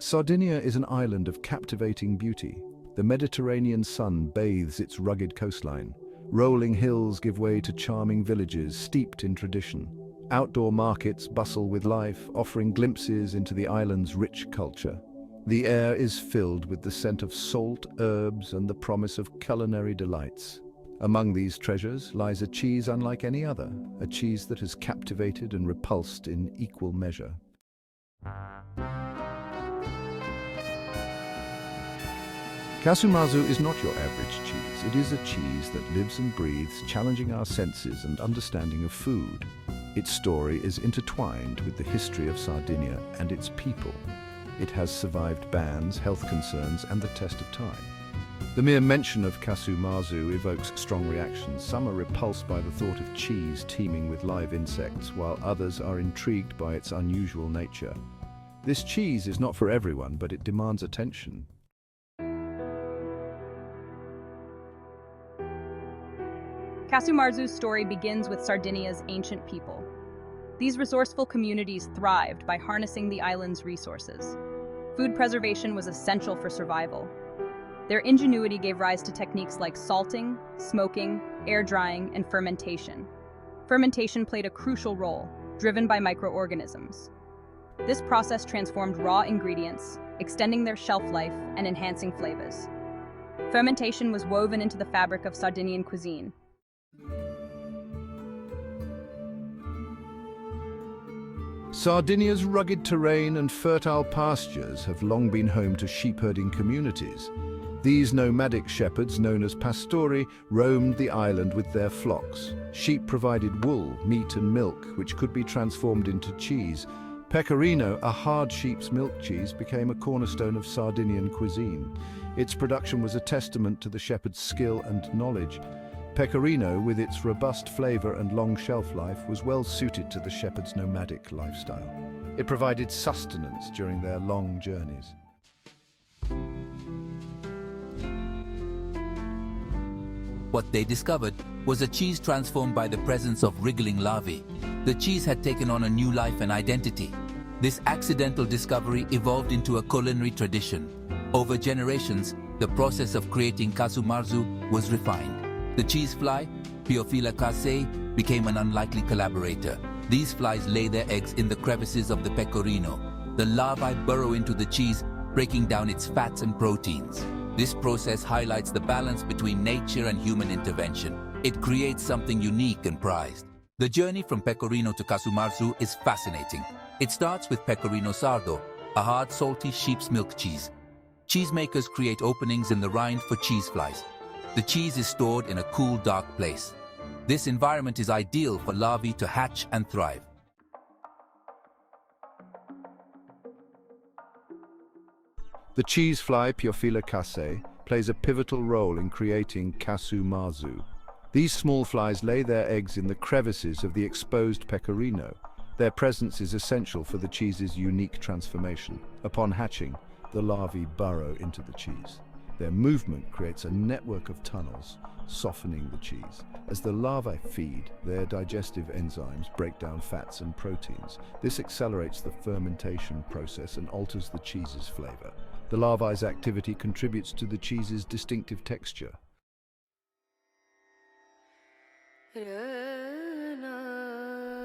Sardinia is an island of captivating beauty. The Mediterranean sun bathes its rugged coastline. Rolling hills give way to charming villages steeped in tradition. Outdoor markets bustle with life, offering glimpses into the island's rich culture. The air is filled with the scent of salt, herbs, and the promise of culinary delights. Among these treasures lies a cheese unlike any other, a cheese that has captivated and repulsed in equal measure. Casu Marzu is not your average cheese. It is a cheese that lives and breathes, challenging our senses and understanding of food. Its story is intertwined with the history of Sardinia and its people. It has survived bans, health concerns, and the test of time. The mere mention of Casu Marzu evokes strong reactions. Some are repulsed by the thought of cheese teeming with live insects, while others are intrigued by its unusual nature. This cheese is not for everyone, but it demands attention. Casu Marzu's story begins with Sardinia's ancient people. These resourceful communities thrived by harnessing the island's resources. Food preservation was essential for survival. Their ingenuity gave rise to techniques like salting, smoking, air drying, and fermentation. Fermentation played a crucial role, driven by microorganisms. This process transformed raw ingredients, extending their shelf life and enhancing flavors. Fermentation was woven into the fabric of Sardinian cuisine. Sardinia's rugged terrain and fertile pastures have long been home to sheep-herding communities. These nomadic shepherds, known as pastori, roamed the island with their flocks. Sheep provided wool, meat and milk, which could be transformed into cheese. Pecorino, a hard sheep's milk cheese, became a cornerstone of Sardinian cuisine. Its production was a testament to the shepherd's skill and knowledge. Pecorino, with its robust flavor and long shelf life, was well suited to the shepherd's nomadic lifestyle. It provided sustenance during their long journeys. What they discovered was a cheese transformed by the presence of wriggling larvae. The cheese had taken on a new life and identity. This accidental discovery evolved into a culinary tradition. Over generations, the process of creating Casu Marzu was refined. The cheese fly, Pecorino, became an unlikely collaborator. These flies lay their eggs in the crevices of the Pecorino. The larvae burrow into the cheese, breaking down its fats and proteins. This process highlights the balance between nature and human intervention. It creates something unique and prized. The journey from Pecorino to Casu Marzu is fascinating. It starts with Pecorino Sardo, a hard, salty sheep's milk cheese. Cheesemakers create openings in the rind for cheese flies. The cheese is stored in a cool, dark place. This environment is ideal for larvae to hatch and thrive. The cheese fly Pecorino plays a pivotal role in creating Casu Marzu. These small flies lay their eggs in the crevices of the exposed Pecorino. Their presence is essential for the cheese's unique transformation. Upon hatching, the larvae burrow into the cheese. Their movement creates a network of tunnels, softening the cheese. As the larvae feed, their digestive enzymes break down fats and proteins. This accelerates the fermentation process and alters the cheese's flavor. The larvae's activity contributes to the cheese's distinctive texture.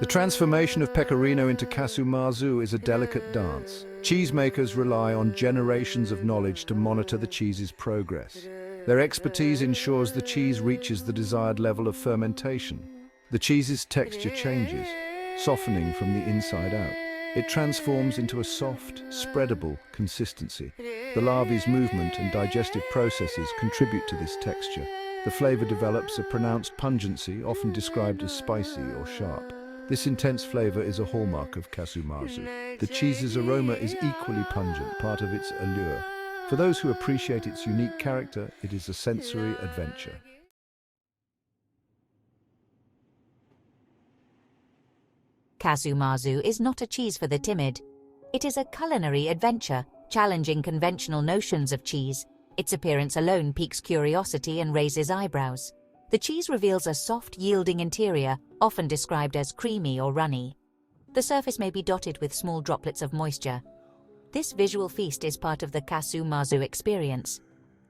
The transformation of Pecorino into Casu Marzu is a delicate dance. Cheesemakers rely on generations of knowledge to monitor the cheese's progress. Their expertise ensures the cheese reaches the desired level of fermentation. The cheese's texture changes, softening from the inside out. It transforms into a soft, spreadable consistency. The larvae's movement and digestive processes contribute to this texture. The flavor develops a pronounced pungency, often described as spicy or sharp. This intense flavor is a hallmark of Casu Marzu. The cheese's aroma is equally pungent, part of its allure. For those who appreciate its unique character, it is a sensory adventure. Casu Marzu is not a cheese for the timid. It is a culinary adventure, challenging conventional notions of cheese. Its appearance alone piques curiosity and raises eyebrows. The cheese reveals a soft, yielding interior, often described as creamy or runny. The surface may be dotted with small droplets of moisture. This visual feast is part of the Casu Marzu experience.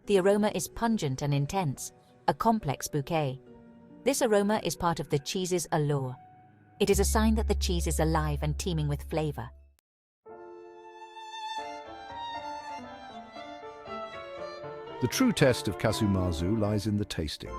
The aroma is pungent and intense, a complex bouquet. This aroma is part of the cheese's allure. It is a sign that the cheese is alive and teeming with flavor. The true test of Casu Marzu lies in the tasting.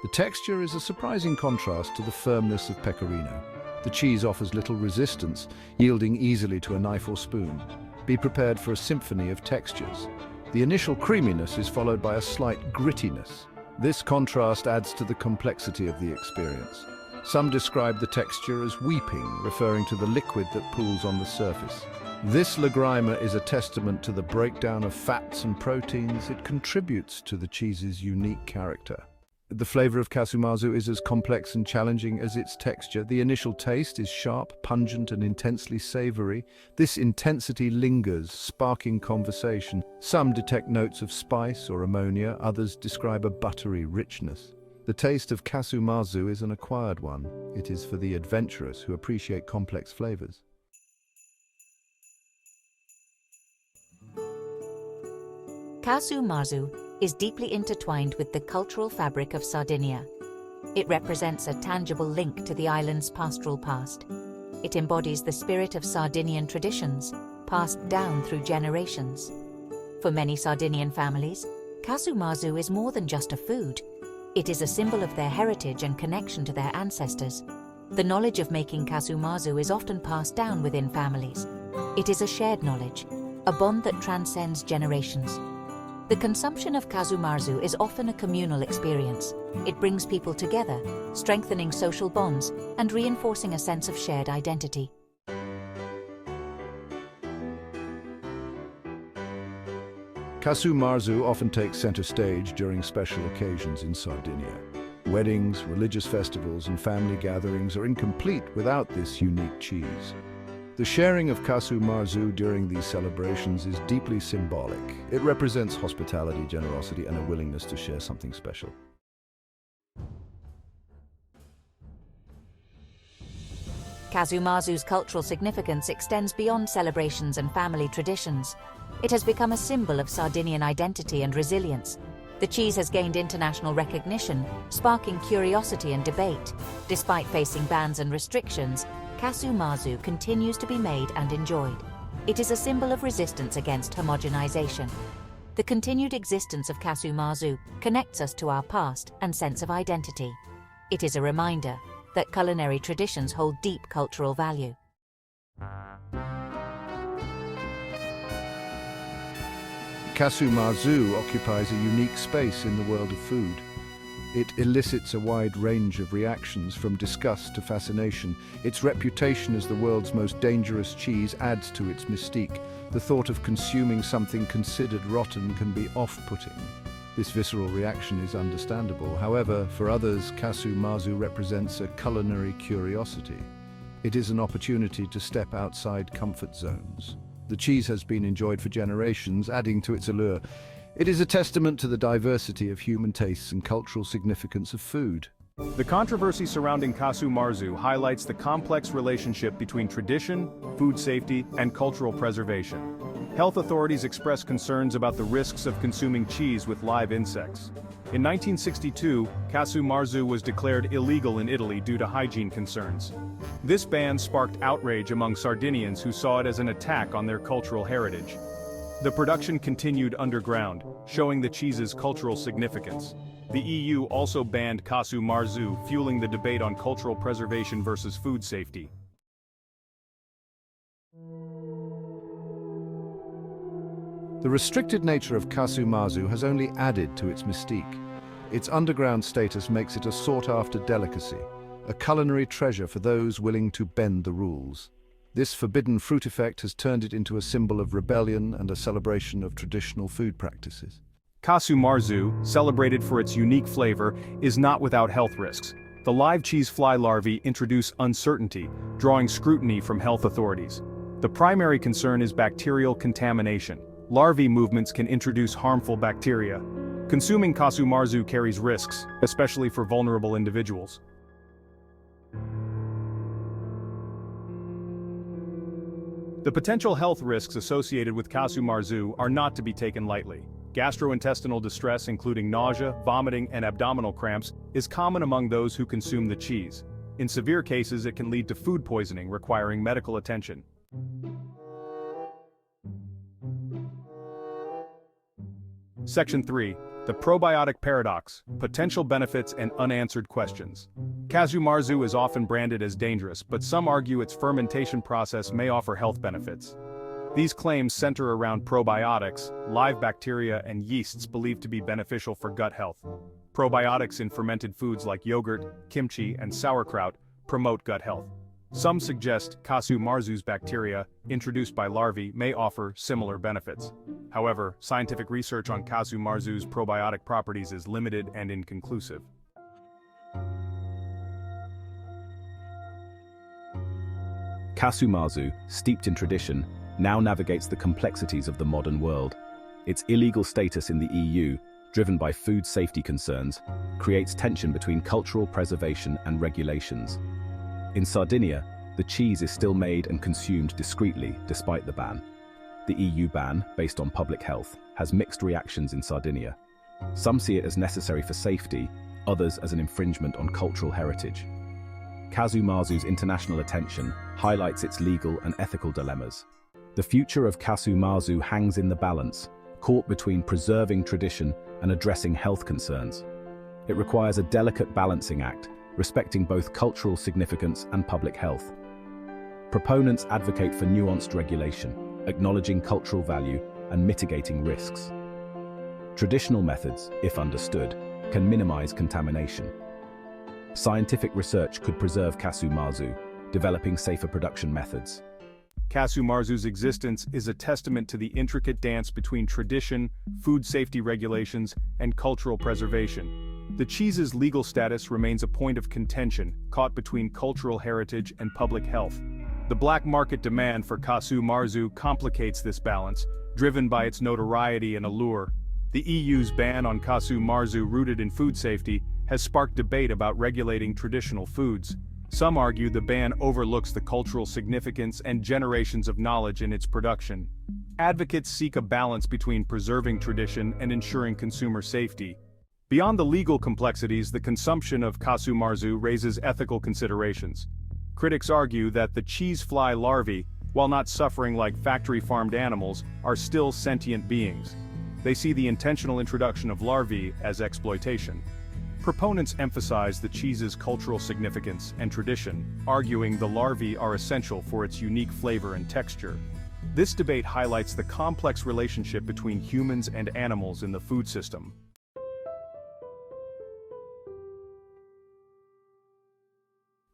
The texture is a surprising contrast to the firmness of Pecorino. The cheese offers little resistance, yielding easily to a knife or spoon. Be prepared for a symphony of textures. The initial creaminess is followed by a slight grittiness. This contrast adds to the complexity of the experience. Some describe the texture as weeping, referring to the liquid that pools on the surface. This lagrima is a testament to the breakdown of fats and proteins. It contributes to the cheese's unique character. The flavor of Casu Marzu is as complex and challenging as its texture. The initial taste is sharp, pungent, and intensely savory. This intensity lingers, sparking conversation. Some detect notes of spice or ammonia, others describe a buttery richness. The taste of Casu Marzu is an acquired one. It is for the adventurous who appreciate complex flavors. Casu Marzu is deeply intertwined with the cultural fabric of Sardinia. It represents a tangible link to the island's pastoral past. It embodies the spirit of Sardinian traditions, passed down through generations. For many Sardinian families, Casu Marzu is more than just a food. It is a symbol of their heritage and connection to their ancestors. The knowledge of making Casu Marzu is often passed down within families. It is a shared knowledge, a bond that transcends generations. The consumption of Casu Marzu is often a communal experience. It brings people together, strengthening social bonds and reinforcing a sense of shared identity. Casu Marzu often takes center stage during special occasions in Sardinia. Weddings, religious festivals, and family gatherings are incomplete without this unique cheese. The sharing of Casu Marzu during these celebrations is deeply symbolic. It represents hospitality, generosity, and a willingness to share something special. Casu Marzu's cultural significance extends beyond celebrations and family traditions. It has become a symbol of Sardinian identity and resilience. The cheese has gained international recognition, sparking curiosity and debate. Despite facing bans and restrictions, Casu Marzu continues to be made and enjoyed. It is a symbol of resistance against homogenization. The continued existence of Casu Marzu connects us to our past and sense of identity. It is a reminder that culinary traditions hold deep cultural value. Casu Marzu occupies a unique space in the world of food. It elicits a wide range of reactions, from disgust to fascination. Its reputation as the world's most dangerous cheese adds to its mystique. The thought of consuming something considered rotten can be off-putting. This visceral reaction is understandable. However, for others, Casu Marzu represents a culinary curiosity. It is an opportunity to step outside comfort zones. The cheese has been enjoyed for generations, adding to its allure. It is a testament to the diversity of human tastes and cultural significance of food. The controversy surrounding Casu Marzu highlights the complex relationship between tradition, food safety, and cultural preservation. Health authorities express concerns about the risks of consuming cheese with live insects. In 1962, Casu Marzu was declared illegal in Italy due to hygiene concerns. This ban sparked outrage among Sardinians who saw it as an attack on their cultural heritage. The production continued underground, showing the cheese's cultural significance. The EU also banned Casu Marzu, fueling the debate on cultural preservation versus food safety. The restricted nature of Casu Marzu has only added to its mystique. Its underground status makes it a sought-after delicacy, a culinary treasure for those willing to bend the rules. This forbidden fruit effect has turned it into a symbol of rebellion and a celebration of traditional food practices. Casu Marzu, celebrated for its unique flavor, is not without health risks. The live cheese fly larvae introduce uncertainty, drawing scrutiny from health authorities. The primary concern is bacterial contamination. Larvae movements can introduce harmful bacteria. Consuming Casu Marzu carries risks, especially for vulnerable individuals. The potential health risks associated with Casu Marzu are not to be taken lightly. Gastrointestinal distress, including nausea, vomiting, and abdominal cramps, is common among those who consume the cheese. In severe cases, it can lead to food poisoning requiring medical attention. Section 3. The probiotic paradox, potential benefits and unanswered questions. Casu Marzu is often branded as dangerous, but some argue its fermentation process may offer health benefits. These claims center around probiotics, live bacteria and yeasts believed to be beneficial for gut health. Probiotics in fermented foods like yogurt, kimchi, and sauerkraut promote gut health. Some suggest Casu Marzu's bacteria, introduced by larvae, may offer similar benefits. However, scientific research on Casu Marzu's probiotic properties is limited and inconclusive. Casu Marzu, steeped in tradition, now navigates the complexities of the modern world. Its illegal status in the EU, driven by food safety concerns, creates tension between cultural preservation and regulations. In Sardinia, the cheese is still made and consumed discreetly despite the ban. The EU ban, based on public health, has mixed reactions in Sardinia. Some see it as necessary for safety, others as an infringement on cultural heritage. Casu Marzu's international attention highlights its legal and ethical dilemmas. The future of Casu Marzu hangs in the balance, caught between preserving tradition and addressing health concerns. It requires a delicate balancing act, respecting both cultural significance and public health. Proponents advocate for nuanced regulation, acknowledging cultural value and mitigating risks. Traditional methods, if understood, can minimize contamination. Scientific research could preserve Casu Marzu, developing safer production methods. Casu Marzu's existence is a testament to the intricate dance between tradition, food safety regulations, and cultural preservation. The cheese's legal status remains a point of contention, caught between cultural heritage and public health. The black market demand for Casu Marzu complicates this balance, driven by its notoriety and allure. The EU's ban on Casu Marzu, rooted in food safety, has sparked debate about regulating traditional foods. Some argue the ban overlooks the cultural significance and generations of knowledge in its production. Advocates seek a balance between preserving tradition and ensuring consumer safety. Beyond the legal complexities, the consumption of Casu Marzu raises ethical considerations. Critics argue that the cheese fly larvae, while not suffering like factory-farmed animals, are still sentient beings. They see the intentional introduction of larvae as exploitation. Proponents emphasize the cheese's cultural significance and tradition, arguing the larvae are essential for its unique flavor and texture. This debate highlights the complex relationship between humans and animals in the food system.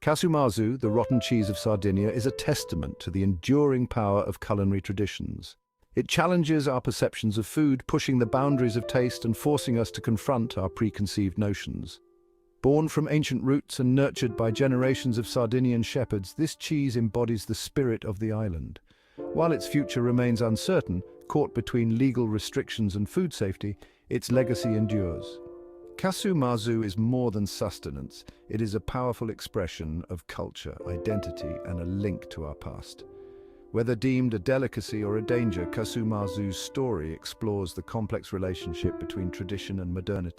Casu Marzu, the rotten cheese of Sardinia, is a testament to the enduring power of culinary traditions. It challenges our perceptions of food, pushing the boundaries of taste and forcing us to confront our preconceived notions. Born from ancient roots and nurtured by generations of Sardinian shepherds, this cheese embodies the spirit of the island. While its future remains uncertain, caught between legal restrictions and food safety, its legacy endures. Casu Marzu is more than sustenance. It is a powerful expression of culture, identity, and a link to our past. Whether deemed a delicacy or a danger, Casu Marzu's story explores the complex relationship between tradition and modernity.